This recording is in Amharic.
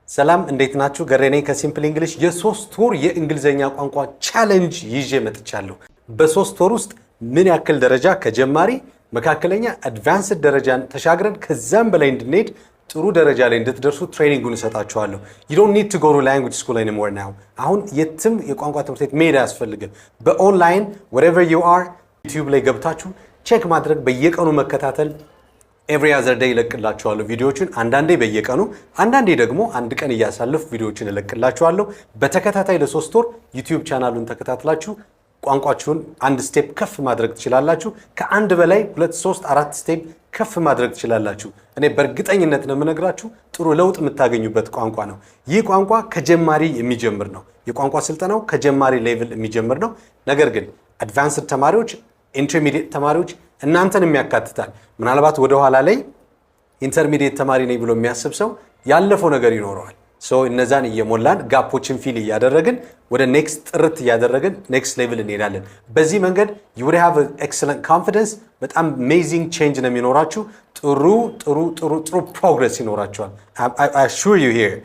ሰላም እንዴት ናችሁ? ገሬኔ ከሲምፕል እንግሊሽ የሶስት ወር የእንግሊዘኛ ቋንቋ ቻሌንጅ ይዤ መጥቻለሁ። በሶስት ወር ውስጥ ምን ያክል ደረጃ ከጀማሪ መካከለኛ አድቫንስድ ደረጃን ተሻግረን ከዛም በላይ እንድንሄድ ጥሩ ደረጃ ላይ እንድትደርሱ ትሬኒንጉን እሰጣችኋለሁ። you don't need to go to language school anymore now። አሁን የትም የቋንቋ ትምህርት ቤት መሄድ አያስፈልግም። በኦንላይን wherever you are ዩቲዩብ ላይ ገብታችሁ ቼክ ማድረግ፣ በየቀኑ መከታተል every other day እለቅላችኋለሁ ቪዲዮዎችን። አንዳንዴ በየቀኑ አንዳንዴ ደግሞ አንድ ቀን እያሳለፉ ቪዲዮዎችን እለቅላችኋለሁ። በተከታታይ ለሶስት ወር ዩቲዩብ ቻናሉን ተከታትላችሁ ቋንቋችሁን አንድ ስቴፕ ከፍ ማድረግ ትችላላችሁ። ከአንድ በላይ 2 3 4 ስቴፕ ከፍ ማድረግ ትችላላችሁ። እኔ በእርግጠኝነት ነው የምነግራችሁ ጥሩ ለውጥ የምታገኙበት ቋንቋ ነው። ይህ ቋንቋ ከጀማሪ የሚጀምር ነው። የቋንቋ ስልጠናው ከጀማሪ ሌቭል የሚጀምር ነው። ነገር ግን አድቫንስድ ተማሪዎች፣ ኢንተርሚዲየት ተማሪዎች እናንተን የሚያካትታል። ምናልባት ወደ ኋላ ላይ ኢንተርሚዲየት ተማሪ ነኝ ብሎ የሚያስብ ሰው ያለፈው ነገር ይኖረዋል። እነዛን እየሞላን ጋፖችን ፊል እያደረግን ወደ ኔክስት ጥርት እያደረግን ኔክስት ሌቭል እንሄዳለን። በዚህ መንገድ you would have excellent confidence። በጣም amazing change ነው የሚኖራችሁ። ጥሩ ፕሮግረስ ይኖራችኋል። I assure you here